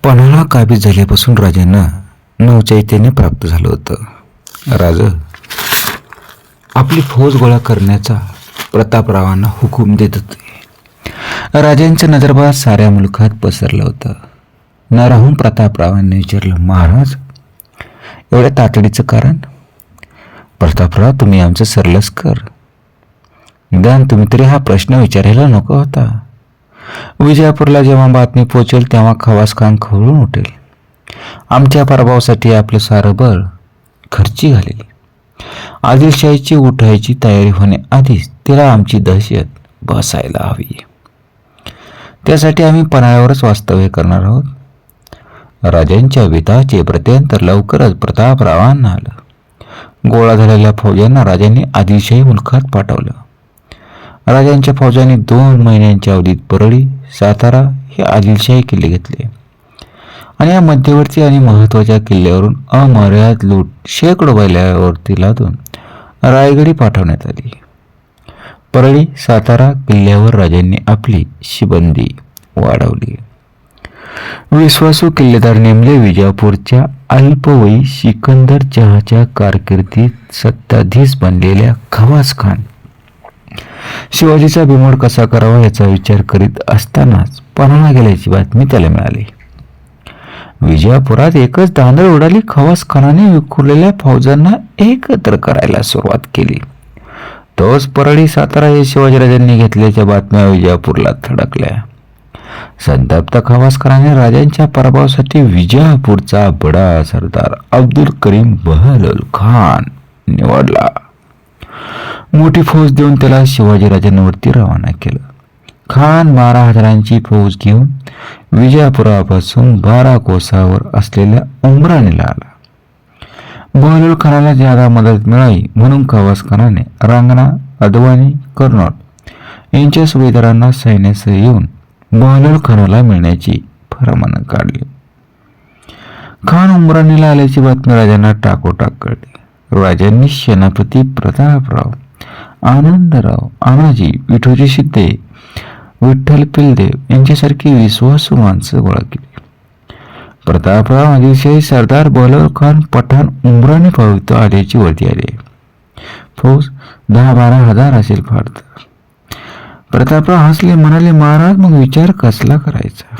पन्हाळा काबीज झाल्यापासून राजांना नवचैतन्य प्राप्त झालं होतं. राजा आपली फौज गोळा करण्याचा प्रतापरावांना हुकूम देत होते. राजांचं नजरबाज साऱ्या मुलखात पसरलं होतं. न राहून प्रतापरावांनी विचारलं, महाराज एवढ्या तातडीचं कारण? प्रतापराव, तुम्ही आमचं सरलस्कर निदान तुम्ही तरी हा प्रश्न विचारायला नको होता. विजापूरला जेव्हा बातमी पोहोचेल तेव्हा खवासखान खवळून उठेल. आमच्या पराभवासाठी आपलं सारं बळ खर्ची घालेल. आदिलशाहीची उठायची तयारी होण्याआधीच तिला आमची दहशत बसायला हवी. त्यासाठी आम्ही पन्हाळ्यावरच वास्तव्य करणार आहोत. राजांच्या विधाचे प्रत्यंतर लवकरच प्रतापरावांना आलं. गोळा झालेल्या फौजांना राजांनी आदिलशाही मुलखात पाठवलं. राजांच्या फौजांनी 2 महिन्यांच्या अवधीत परळी, सातारा हे आदिलशाही किल्ले घेतले आणि या मध्यवर्ती आणि महत्त्वाच्या किल्ल्यावरून अमर्याद लूट शेकडो बैलावरती लादून रायगडी पाठवण्यात आली. परळी, सातारा किल्ल्यावर राजांनी आपली शिबंदी वाढवली. विश्वासू किल्लेदार नेमले. विजापूरच्या अल्पवयी सिकंदर जहाच्या कारकिर्दीत सत्ताधीश बनलेल्या खवासखान शिवाजीचा बिमोड कसा करावा याचा विचार करीत असतानाच पन्हाळा गेल्याची बातमी त्याला मिळाली. विजापुरात एकच धांदळ उडाली. खवासखानाने विखुरलेल्या फौजांना एकत्र करायला सुरुवात केली. तोच परळी, सातारा हे शिवाजीराजांनी घेतल्याच्या बातम्या विजापूरला थडकल्या. संतप्त खवासखानाने राजांच्या पराभवासाठी विजापूरचा बडा सरदार अब्दुल करीम बहलोल खान निवडला. मोठी फौज देऊन त्याला शिवाजीराजांवरती रवाना केलं. खान 12,000ची फौज घेऊन विजापुरापासून 12 कोसावर असलेल्या उमराणीला आला. बहलोल खानाला ज्यादा मदत मिळावी म्हणून खवासखानाने रांगणा, अडवाणी, कर्नौल यांच्या सुभेदारांना सैन्यासह येऊन बहलोल खानाला मिळण्याची फरमान काढली. खान उमराणीला आल्याची बातमी राजांना टाकोटाक कळली. राजांनी सेनापती प्रतापराव, आनंदराव, आनाजी, विठोजी शिंदे, विठ्ठल पिलदेव यांच्यासारखी विश्वासू माणसं गोळा केली. प्रतापराव आदिलशाही सरदार बहलोल खान पठाण उमराणी पावित आल्याची वरती आली. फौज 10-12 हजार असेल फार तर. प्रतापराव हसले, म्हणाले, महाराज मग विचार कसला करायचा?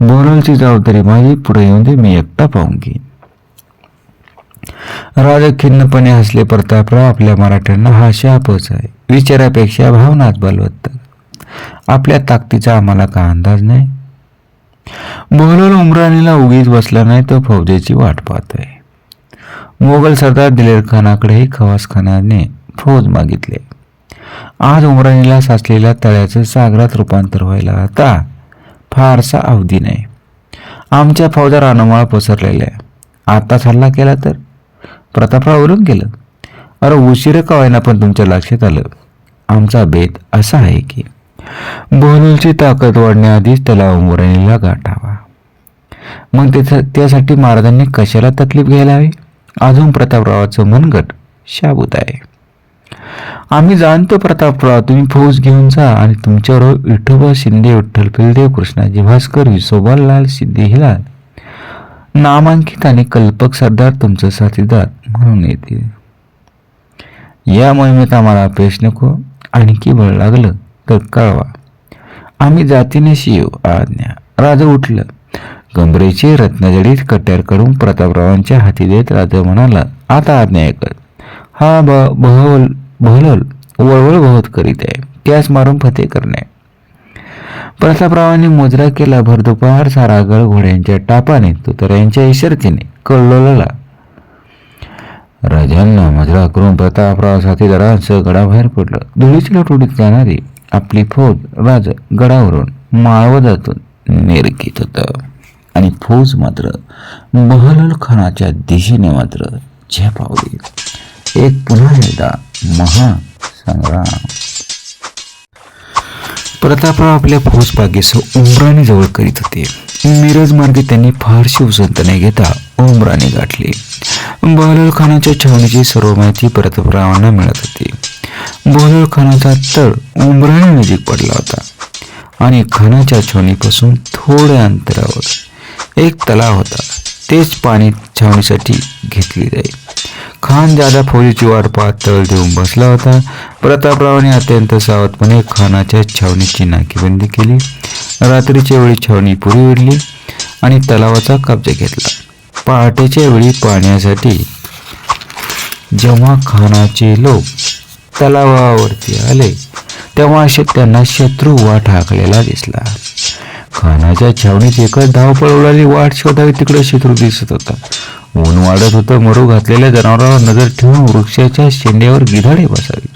बहलोलची जबाबदारी माझी, पुढे येऊन दे, मी एकटा पाहून घेईन. राजा खिन्नपणे हसले. प्रतापराव, आपल्या मराठ्यांना हा शापच आहे. विचारापेक्षा भावनाच बलवत्तर. आपल्या ताकदीचा आम्हाला का अंदाज नाही? बहलोल उमराणीला उगीच बसला नाही, तो फौजेची वाट पाहतोय. मोगल सरदार दिलेर खानाकडेही खवासखानाने फौज मागितली. आज उमराणीला साचलेल्या तळ्याचं सागरात रूपांतर व्हायला आता फारसा अवधी नाही. आमच्या फौजा रानमाळ पसरलेल्या. आताच हल्ला केला तर? प्रतापराव वरून गेलं. अरे उशीर का होईना पण तुमच्या लक्षात आलं. आमचा बेत असा आहे की बहलोलची ताकद वाढण्याआधीच त्याला उमराणीला गाठावा. मग त्यासाठी महाराजांनी कशाला तकलीफ घ्यायला हवी? अजून प्रतापरावाचं मनगट शाबूत आहे. आम्ही जाणतो प्रतापराव, तुम्ही फौज घेऊन जा आणि तुमच्याबरोबर विठोबा शिंदे, विठ्ठल पिलदेव, कृष्णाजी भास्कर, विसोबालाल सिद्धी हिलाल नामांकित आणि कल्पक सरदार तुमचं साथीदार म्हणून येतील. या मोहिमेत आम्हाला अपयश नको. आणखी बळ लागलं तर कळवा. आम्ही जातीनेशी येऊ. आज्ञा. राजा उठलं. कमरेची रत्नजडीत कट्यार काढून प्रतापरावांच्या हाती देत राजा म्हणाला, आता आज्ञा ऐकत. हा बहलोल वळवळ बहुत करीत आहे. त्यास मारून फते करणे. प्रतापरावांनी मुजरा केला. भर दुपार सारा गड घोड्यांच्या टापाने, तुतार्यांच्या इशारतीने कळलोला. राजांना मुजरा करून प्रतापराव साथीदारांसह गडाबाहेर पडलं. धुळीच्या लटोडीत जाणारी आपली फौज राजा गडावरून माळवदातून निरखित होतं आणि फौज मात्र बहलोल खानाच्या दिशेने मात्र झेपावली. एक पुन्हा एकदा महासंग्राम. प्रतापराव आपल्या फौज पागेसह उमराणी जवळ करीत होते. मिरज मार्गे त्यांनी फारशी उसंत न घेता उमराणी गाठली. बहलोल खानाच्या छावणीची सर्व माहिती प्रतापरावांना मिळत होती. बहलोल खानाचा तळ उमराणी नजीक पडला होता आणि खानाच्या छावणीपासून थोड्या अंतरावर एक तलाव होता. तेच पाणी छावणीसाठी घेतली जाईल. खान जादा फौजेची वाट पाहत तळ देऊन बसला होता. प्रतापरावाने अत्यंत सावधपणे खानाच्या छावणीची नाकेबंदी केली. रात्रीच्या वेळी छावणी पुरी उडली आणि तलावाचा कब्जा घेतला. पहाटेच्या वेळी पाण्यासाठी जेव्हा खानाचे लोक तलावावरती आले तेव्हा त्यांना शत्रू वाट हाकलेला दिसला. खानाच्या छावणीत एकच धावपळ उडाली. वाट शोधावी तिकडे शत्रू दिसत होता. ऊन वाढत होतं. मरू घातलेल्या जनावरांवर नजर ठेवून वृक्षाच्या शेंड्यावर गिधाडे बसावी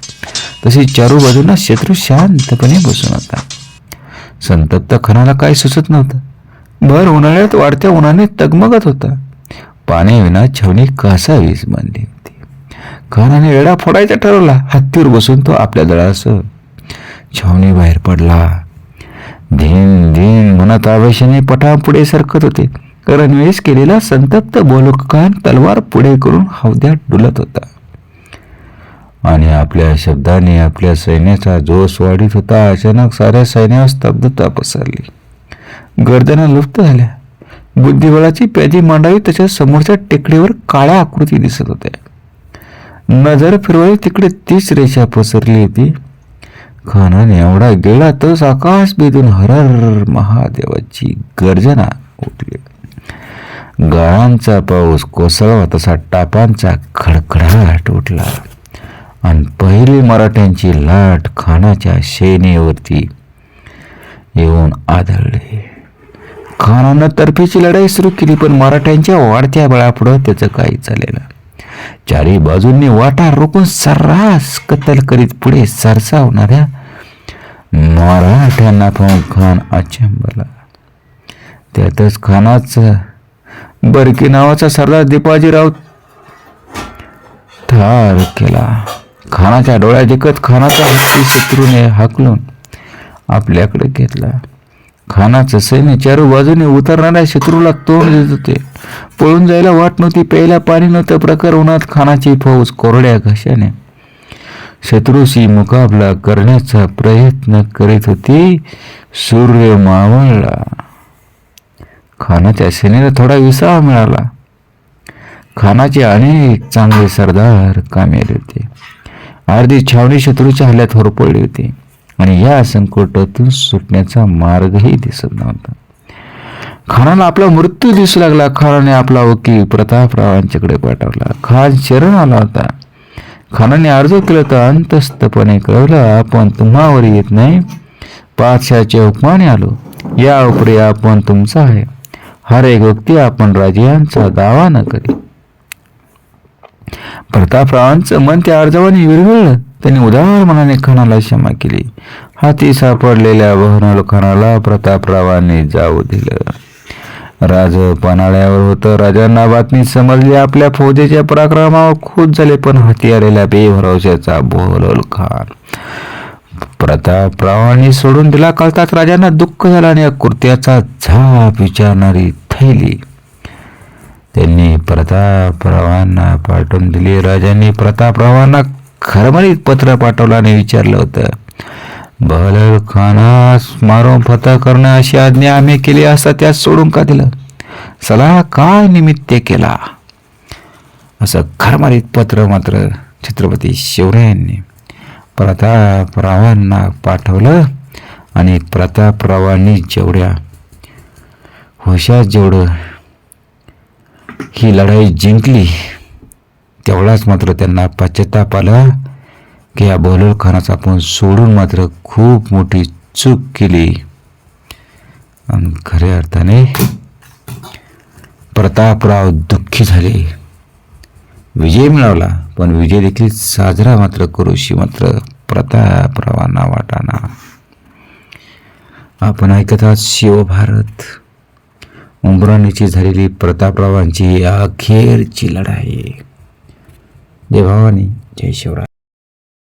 तशी चारू बाजूंना शत्रू शांतपणे बसून होता. संतप्त खानाला काही सुचत नव्हतं. भर उन्हाळ्यात वाढत्या उन्हाने तगमगत होता. पाण्याविना छावणी कासावीस बांधली होती. खानाने वेढा फोडायचा ठरवला. हत्तीवर बसून तो आपल्या दळासह छावणी बाहेर पडला. धीन धीन म्हणत आवेशाने पठा पुढे सरकत होते. रणवेश केलेला संतप्त बोलक खान तलवार पुढे करून हौद्यात डुलत होता आणि आपल्या शब्दाने आपल्या सैन्याचा जोश वाढीत होता. अचानक साऱ्या सैन्यावर स्तब्धता पसरली. गर्दना लुप्त झाल्या. बुद्धिबळाची प्यादी मांडावी त्याच्या समोरच्या टेकडीवर काळ्या आकृती दिसत होत्या. नजर फिरवली तिकडे तीच रेषा पसरली होती. खानाने एवढा गेला तस आकाश भेदून हरर महादेवाची गर्जना उठली. गाळांचा पाऊस कोसळवा तसा टापांचा खडखडाट उठला आणि पहिली मराठ्यांची लाट खानाच्या सेनेवरती येऊन आदळली. खानानं तर्फेची लढाई सुरू केली पण मराठ्यांच्या वाढत्या बळापुढं त्याचं काही चालेलं. चारी बाजूंनी वाटा रोखून सर्रास कत्तल करीत पुढे सरसावणाऱ्या मराठ्यांना पाहून खान अचंबला. त्यातच खानाचा बरकी नावाचा सरदार दीपाजीराव ठार केला. खानाच्या डोळ्यात देखत खानाचा हत्ती शत्रूने हाकलून आपल्याकडे घेतला. खानाचं सैन्य चारू बाजूने उतरणाऱ्या शत्रूला तोंड देत होते. पळून जायला वाट नव्हती. प्यायला पाणी नव्हतं. प्रखर उन्हात खानाची फौज कोरड्या घशाने शत्रूशी मुकाबला करण्याचा प्रयत्न करीत होती. सूर्य मावळला. खानाच्या सेनेला थोडा विसावा मिळाला. खानाचे अनेक चांगले सरदार कामी आले होते. अर्धी छावणी शत्रूच्या हल्ल्यात होरपळली होती आणि या संकटातून सुटण्याचा मार्गही दिसत नव्हता. खानाला आपला मृत्यू दिसू लागला. खानाने आपला वकील प्रतापरावांच्याकडे पाठवला. खान शरण आला होता. खानाने अर्ज केला तर अंतस्थपणे कळवलं, आपण तुम्हावर येत नाही, पातशाच्या हुकमाने आलो. या उपरी आपण तुमचा आहे. हर एक व्यक्ती आपण राजांचा दावा न करी. प्रतापरावांचं मन त्या अर्जावाने विरघळलं. त्यांनी उदार मनाने खानाला क्षमा केली. हाती सापडलेल्या बहनाल खानाला प्रतापरावांनी जाऊ दिलं. राज पन्हाळ्यावर होतं. राजांना बातमी समजली. आपल्या फौजेच्या पराक्रमावर खुश झाले. पण हाती आलेल्या बेभरवशाचा बोलल खान प्रतापरावांनी सोडून दिला. कळताच राजांना दुःख झालं आणि कृत्याचा झाप विचारणारी थैली त्यांनी प्रतापरावांना पाठवून दिली. राजांनी प्रतापरावांना खरमरीत पत्र पाठवलं आणि विचारलं होतं, बहलोल खानास मारून फतह करणं अशी आज्ञा आम्ही केली असता त्यात सोडून का दिलं? सलाह काय निमित्त केला? असं खरमरीत पत्र मात्र छत्रपती शिवरायांनी प्रतापरावांना पाठवलं आणि प्रतापरावांनी जेवढ्या हुशार जेवढं ही लढाई जिंकली तेवढाच मात्र त्यांना पश्चाताप आला की या बहलोल खानाचा आपण सोडून मात्र खूप मोठी चूक केली. आणि खऱ्या अर्थाने प्रतापराव दुःखी झाले. विजय मिळवला पण विजय देखील साजरा मात्र करूशी मात्र प्रतापरावांना वाटाना. आपण ऐकत आहात शिवभारत. उंबराणीची झालेली प्रतापरावांची अखेरची लढाई. जय भवानी, जय शिवराय.